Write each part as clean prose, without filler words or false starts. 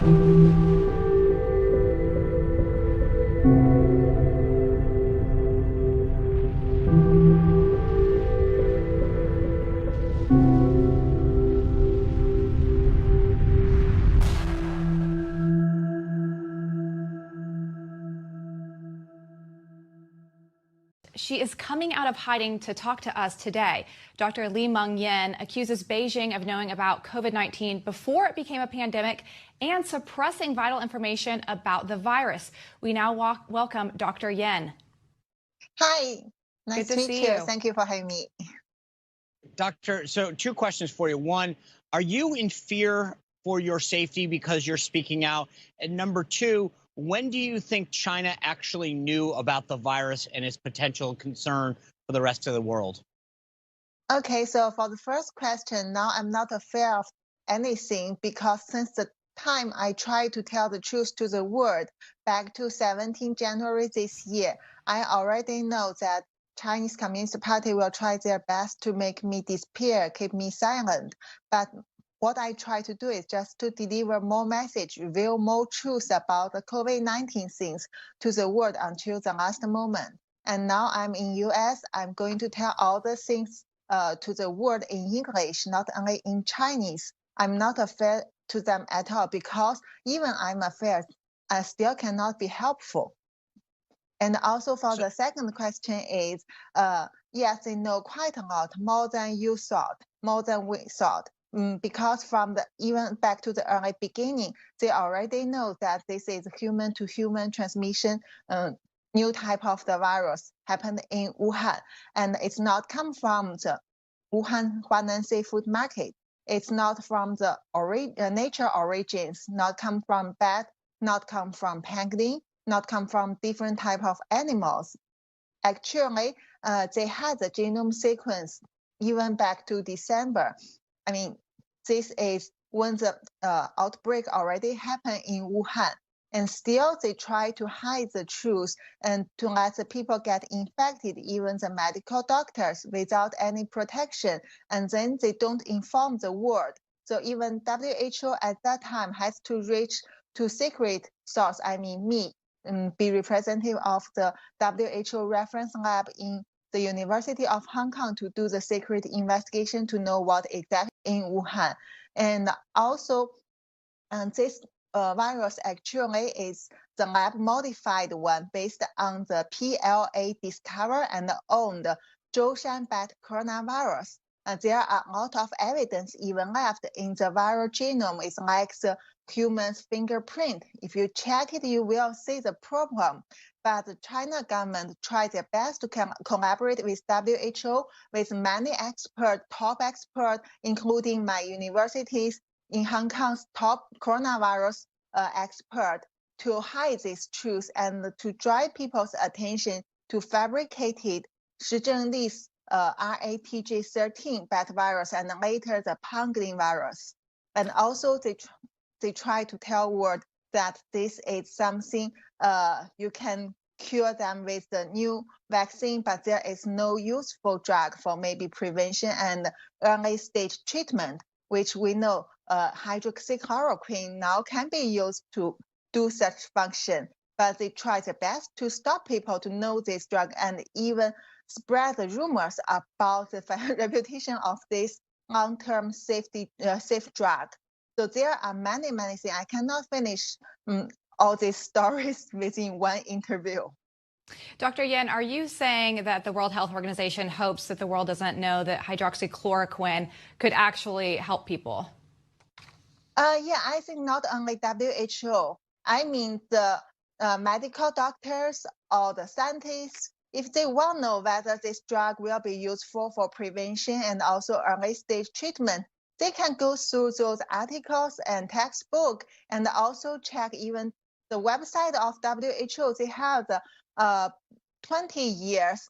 She is coming out of hiding to talk to us today. Dr. Li-Meng accuses Beijing of knowing about COVID-19 before it became a pandemic and suppressing vital information about the virus. We now welcome Dr. Yan. Hi, nice Good to meet see you. you. Thank you for having me. Doctor, so two questions for you. One, are you in fear for your safety because you're speaking out? And number two, when do you think China actually knew about the virus and its potential concern for the rest of the world? Okay, so for the first question, now I'm not afraid of anything because since the time I tried to tell the truth to the world back to 17 January this year, I already know that Chinese Communist Party will try their best to make me disappear, keep me silent. But what I try to do is just to deliver more message, reveal more truth about the COVID-19 things to the world until the last moment. And now I'm in US, I'm going to tell all the things to the world in English, not only in Chinese. I'm not afraid to them at all because even I'm afraid, I still cannot be helpful. And also for the second question is, yes, they know quite a lot, more than you thought, more than we thought. Because from the even back to the early beginning, they already know that this is human-to-human transmission, new type of the virus happened in Wuhan, and it's not come from the Wuhan Huanan seafood market. It's not from the nature origins, not come from bat, not come from penguin, not come from different type of animals. Actually, they had the genome sequence even back to December. I mean, this is when the outbreak already happened in Wuhan. And still they try to hide the truth and to let the people get infected, even the medical doctors, without any protection. And then they don't inform the world. So even WHO at that time has to reach to secret source, I mean me, be representative of the WHO reference lab in the University of Hong Kong to do the secret investigation to know what exactly in Wuhan. And also, this virus actually is the lab modified one based on the PLA discovered and owned Zhoushan bat coronavirus. There are a lot of evidence even left in the viral genome. It's like the human's fingerprint. If you check it, you will see the problem. But the China government tried their best to collaborate with WHO, with many experts, top experts, including my universities in Hong Kong's top coronavirus expert, to hide this truth and to drive people's attention to fabricated Shizhengli's RATG13 bat virus and later the pangolin virus. And also they try to tell world that this is something you can cure them with the new vaccine, but there is no useful drug for maybe prevention and early stage treatment, which we know hydroxychloroquine now can be used to do such function. But they try their best to stop people to know this drug and even spread the rumors about the reputation of this long-term safe drug. So there are many things. I cannot finish all these stories within one interview. Dr. Yan, are you saying that the World Health Organization hopes that the world doesn't know that hydroxychloroquine could actually help people? Yeah, I think not only WHO. I mean the medical doctors or the scientists, if they want to know whether this drug will be useful for prevention and also early stage treatment, they can go through those articles and textbook and also check even the website of WHO. They have the 20 years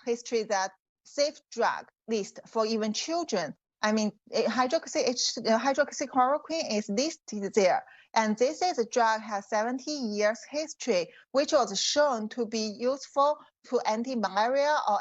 history that safe drug list for even children. I mean, hydroxychloroquine is listed there. And this is a drug has 70 years history, which was shown to be useful to anti-malaria or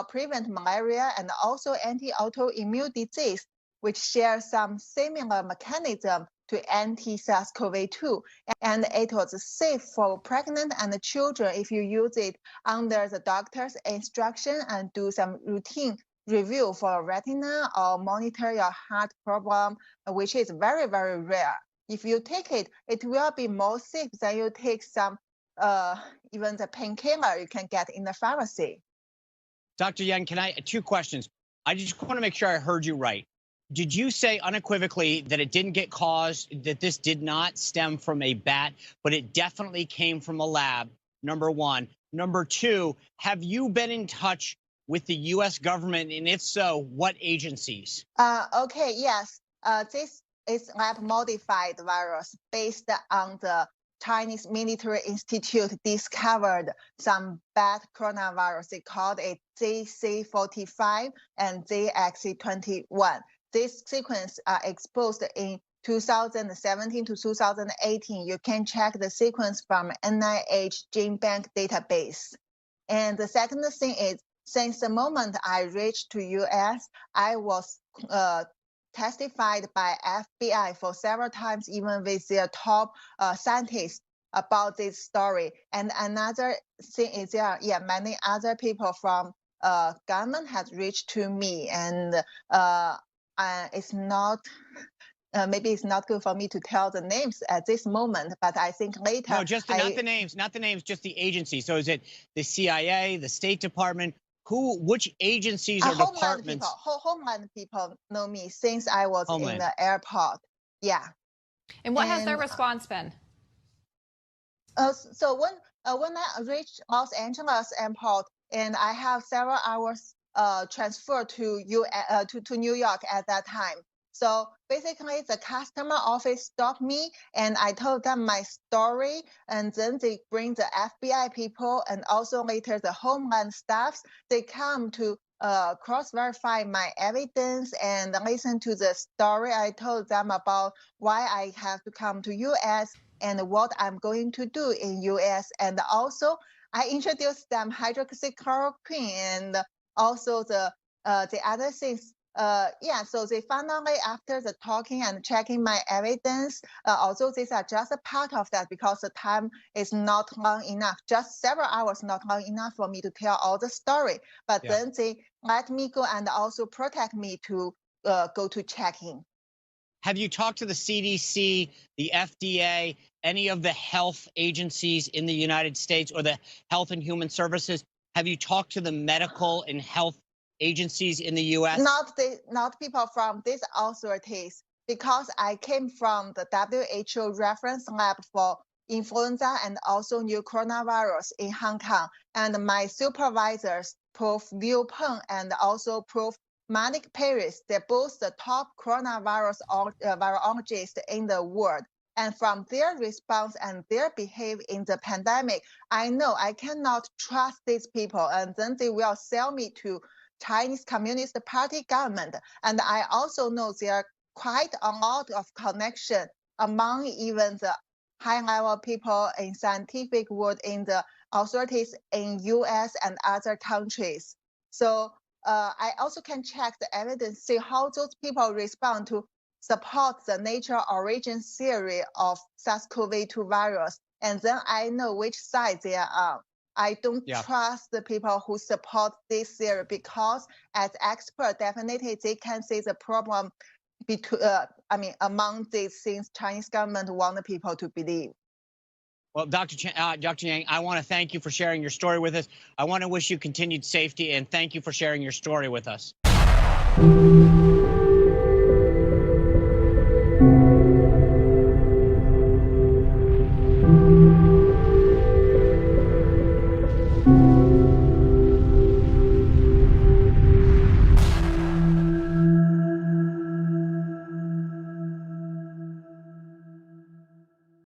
prevent malaria and also anti-autoimmune disease, which share some similar mechanism to anti-SARS-CoV-2. And it was safe for pregnant and children if you use it under the doctor's instruction and do some routine review for retina or monitor your heart problem, which is very, very rare. If you take it, it will be more safe than you take some, even the painkiller you can get in the pharmacy. Dr. Yang, two questions. I just want to make sure I heard you right. Did you say unequivocally that it didn't get caused, that this did not stem from a bat, but it definitely came from a lab, number one? Number two, have you been in touch with the U.S. government, and if so, what agencies? Okay, yes. This is lab-modified virus based on the Chinese Military Institute discovered some bad coronavirus. They called it ZC45 and ZXC21. This sequence are exposed in 2017 to 2018. You can check the sequence from NIH Gene Bank database. And the second thing is, since the moment I reached to US, I was testified by FBI for several times, even with their top scientists about this story. And another thing is many other people from government has reached to me, and it's not, maybe it's not good for me to tell the names at this moment, but I think later. No, just not the names, just the agency. So is it the CIA, the State Department? Which agencies or departments? Homeland people know me since I was in the airport. Yeah. And what has their response been? So when I reached Los Angeles airport, and I have several hours transfer to New York at that time. So basically, the customer office stopped me, and I told them my story, and then they bring the FBI people and also later the Homeland staffs. They come to cross-verify my evidence and listen to the story I told them about why I have to come to U.S. and what I'm going to do in U.S. And also, I introduced them hydroxychloroquine and also the other things. So they finally, after the talking and checking my evidence, although these are just a part of that because the time is not long enough, just several hours not long enough for me to tell all the story. But then they let me go and also protect me to go to checking. Have you talked to the CDC, the FDA, any of the health agencies in the United States or the Health and Human Services? Have you talked to the medical and health agencies in the U.S.? Not people from these authorities, because I came from the WHO reference lab for influenza and also new coronavirus in Hong Kong. And my supervisors, Prof. Li-Meng and also Prof. Malik Paris, they're both the top coronavirus virologists in the world. And from their response and their behavior in the pandemic, I know I cannot trust these people, and then they will sell me to Chinese Communist Party government. And I also know there are quite a lot of connection among even the high-level people in scientific world in the authorities in U.S. and other countries. So I also can check the evidence, see how those people respond to support the nature origin theory of SARS-CoV-2 virus. And then I know which side they are on. I don't trust the people who support this theory because as experts, definitely they can see the problem between, among these things Chinese government want the people to believe. Well, Dr. Yang, I want to thank you for sharing your story with us. I want to wish you continued safety, and thank you for sharing your story with us.